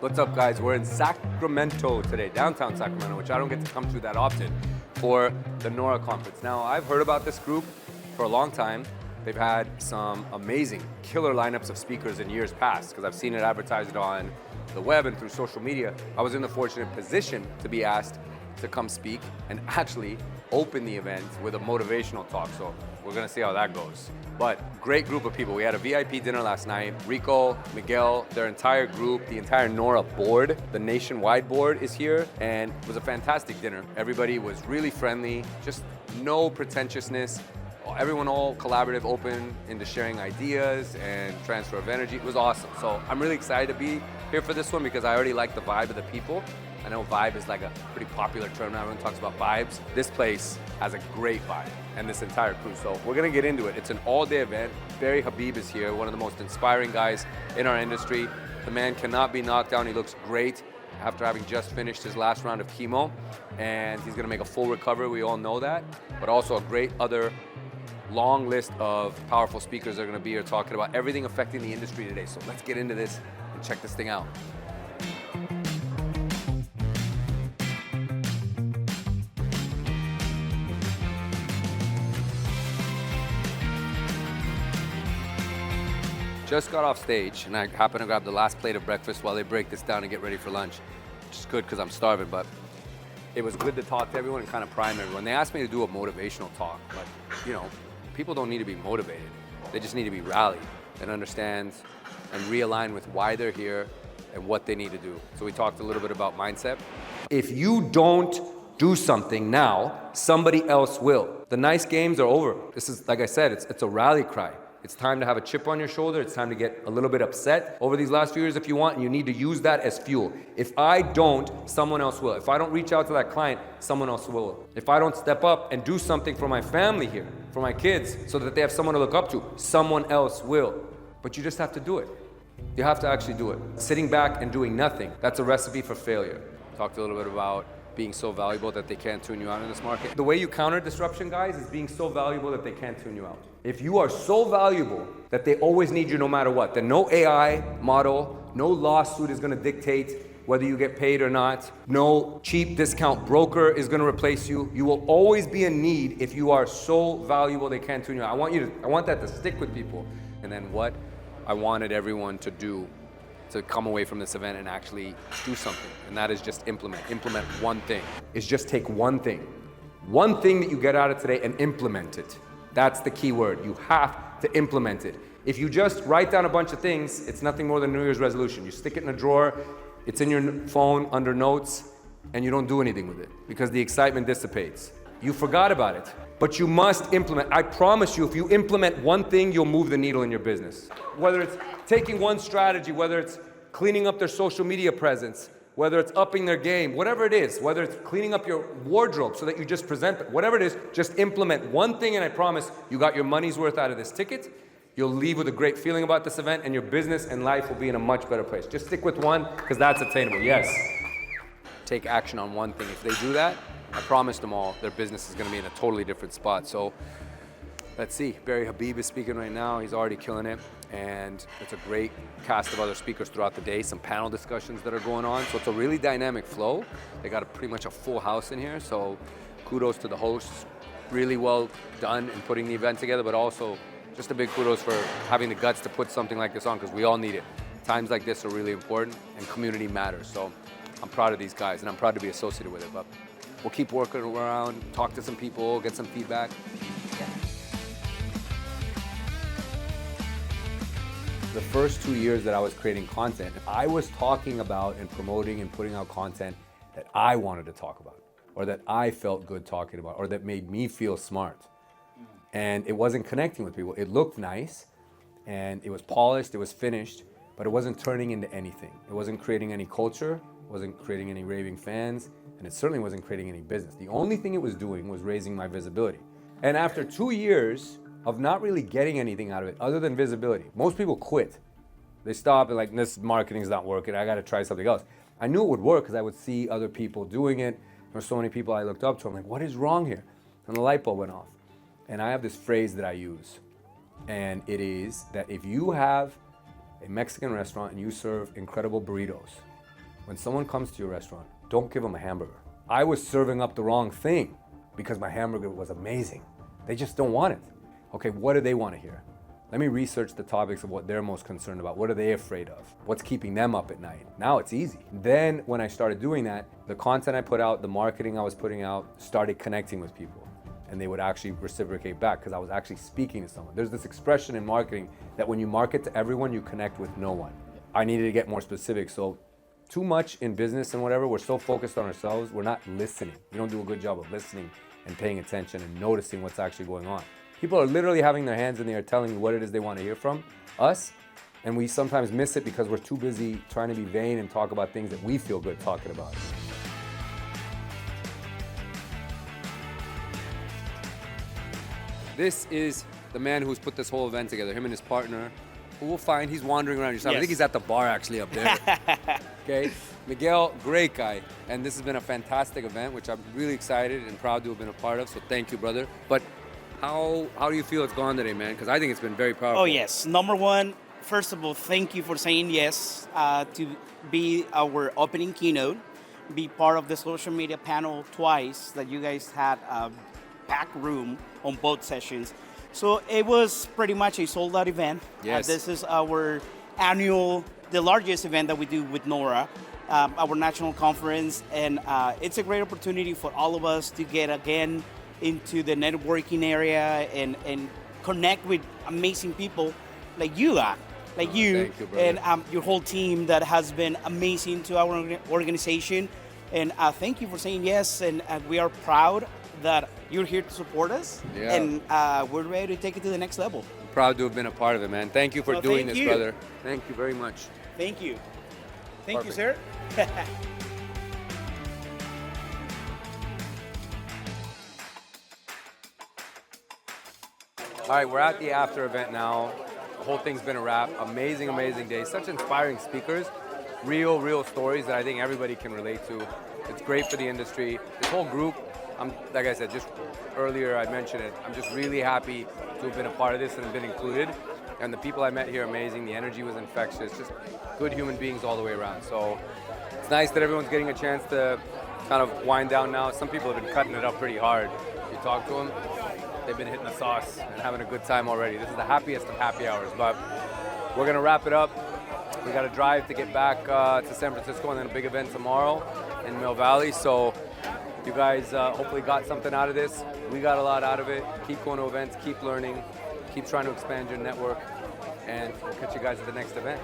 What's up, guys? We're in Sacramento today, downtown Sacramento, which I don't get to come to that often, for the NHORA conference. Now, I've heard about this group for a long time. They've had some amazing killer lineups of speakers in years past, because I've seen it advertised on the web and through social media. I was in the fortunate position to be asked to come speak and actually open the event with a motivational talk. So we're gonna see how that goes. But great group of people. We had a VIP dinner last night. Rico, Miguel, their entire group, the entire NHORA board, the nationwide board is here, and it was a fantastic dinner. Everybody was really friendly, just no pretentiousness. Everyone all collaborative, open into sharing ideas and transfer of energy. It was awesome. So I'm really excited to be here for this one because I already like the vibe of the people. I know vibe is like a pretty popular term now. Everyone talks about vibes. This place has a great vibe, and this entire crew. So we're gonna get into it. It's an all-day event. Barry Habib is here, one of the most inspiring guys in our industry. The man cannot be knocked down. He looks great after having just finished his last round of chemo, and he's gonna make a full recovery. We all know that, but also a great other long list of powerful speakers that are gonna be here talking about everything affecting the industry today. So let's get into this and check this thing out. Just got off stage, and I happened to grab the last plate of breakfast while they break this down and get ready for lunch, which is good because I'm starving, but it was good to talk to everyone and kind of prime everyone. They asked me to do a motivational talk, but you know, people don't need to be motivated. They just need to be rallied and understand and realign with why they're here and what they need to do. So we talked a little bit about mindset. If you don't do something now, somebody else will. The nice games are over. This is, like I said, it's a rally cry. It's time to have a chip on your shoulder. It's time to get a little bit upset over these last few years if you want, and you need to use that as fuel. If I don't, someone else will. If I don't reach out to that client, someone else will. If I don't step up and do something for my family here, for my kids, so that they have someone to look up to, someone else will. But you just have to do it. You have to actually do it. Sitting back and doing nothing, that's a recipe for failure. Talked a little bit about being so valuable that they can't tune you out in this market. The way you counter disruption, guys, is being so valuable that they can't tune you out. If you are so valuable that they always need you no matter what, then no AI model, no lawsuit is gonna dictate whether you get paid or not. No cheap discount broker is gonna replace you. You will always be in need if you are so valuable they can't tune you out. I want that to stick with people. And then what I wanted everyone to do to come away from this event and actually do something. And that is just implement one thing. Is just take one thing that you get out of today and implement it. That's the key word. You have to implement it. If you just write down a bunch of things, it's nothing more than New Year's resolution. You stick it in a drawer, it's in your phone under notes, and you don't do anything with it because the excitement dissipates. You forgot about it, but you must implement. I promise you, if you implement one thing, you'll move the needle in your business. Whether it's taking one strategy, whether it's cleaning up their social media presence, whether it's upping their game, whatever it is, whether it's cleaning up your wardrobe so that you just present it, whatever it is, just implement one thing, and I promise you got your money's worth out of this ticket. You'll leave with a great feeling about this event, and your business and life will be in a much better place. Just stick with one, because that's attainable, yes. Take action on one thing. If they do that, I promise them all, their business is gonna be in a totally different spot. So let's see, Barry Habib is speaking right now. He's already killing it. And it's a great cast of other speakers throughout the day, some panel discussions that are going on. So it's a really dynamic flow. They got pretty much a full house in here. So kudos to the hosts. Really well done in putting the event together, but also just a big kudos for having the guts to put something like this on, because we all need it. Times like this are really important, and community matters. So I'm proud of these guys, and I'm proud to be associated with it. But we'll keep working around, talk to some people, get some feedback. The first 2 years that I was creating content, I was talking about and promoting and putting out content that I wanted to talk about, or that I felt good talking about, or that made me feel smart. And it wasn't connecting with people. It looked nice, and it was polished, it was finished, but it wasn't turning into anything. It wasn't creating any culture, it wasn't creating any raving fans, and it certainly wasn't creating any business. The only thing it was doing was raising my visibility. And after 2 years of not really getting anything out of it other than visibility, most people quit. They stop and like, this marketing's not working, I gotta try something else. I knew it would work because I would see other people doing it. There were so many people I looked up to. I'm like, what is wrong here? And the light bulb went off. And I have this phrase that I use, and it is that if you have a Mexican restaurant and you serve incredible burritos, When someone comes to your restaurant, don't give them a hamburger. I was serving up the wrong thing because my hamburger was amazing. They just don't want it. Okay, what do they want to hear? Let me research the topics of what they're most concerned about. What are they afraid of? What's keeping them up at night? Now it's easy. Then when I started doing that, the content I put out, the marketing I was putting out started connecting with people. And they would actually reciprocate back because I was actually speaking to someone. There's this expression in marketing that when you market to everyone, you connect with no one. I needed to get more specific. So too much in business and whatever, we're so focused on ourselves, we're not listening. We don't do a good job of listening and paying attention and noticing what's actually going on. People are literally having their hands in the air telling you what it is they want to hear from us, and we sometimes miss it because we're too busy trying to be vain and talk about things that we feel good talking about. This is the man who's put this whole event together, him and his partner, who we'll find he's wandering around your side. Yes. I think he's at the bar actually up there. Okay, Miguel, great guy, and this has been a fantastic event, which I'm really excited and proud to have been a part of, so thank you, brother. But how do you feel it's gone today, man? Because I think it's been very powerful. Oh, yes. Number one, first of all, thank you for saying yes to be our opening keynote, be part of the social media panel twice that you guys had a packed room on both sessions. So it was pretty much a sold-out event. Yes. This is our annual, the largest event that we do with NHORA, our national conference, and it's a great opportunity for all of us to get again into the networking area and connect with amazing people like you are, like you, Thank you, brother. And your whole team that has been amazing to our organization. And thank you for saying yes, and we are proud that you're here to support us, Yeah. and we're ready to take it to the next level. Proud to have been a part of it, man. Thank you for Well, doing thank this, you. brother. Thank you very much. Thank you. Thank you, Perfect. sir. All right, we're at the after event now. The whole thing's been a wrap. Amazing, amazing day. Such inspiring speakers. Real stories that I think everybody can relate to. It's great for the industry. This whole group, like I said, just earlier I mentioned it, I'm just really happy to have been a part of this and have been included. And the people I met here are amazing. The energy was infectious. Just good human beings all the way around. So it's nice that everyone's getting a chance to kind of wind down now. Some people have been cutting it up pretty hard. You talk to them, they've been hitting the sauce and having a good time already. This is the happiest of happy hours, but we're gonna wrap it up. We got to drive to get back to San Francisco and then a big event tomorrow in Mill Valley. So you guys hopefully got something out of this. We got a lot out of it. Keep going to events, keep learning, keep trying to expand your network, and we'll catch you guys at the next event.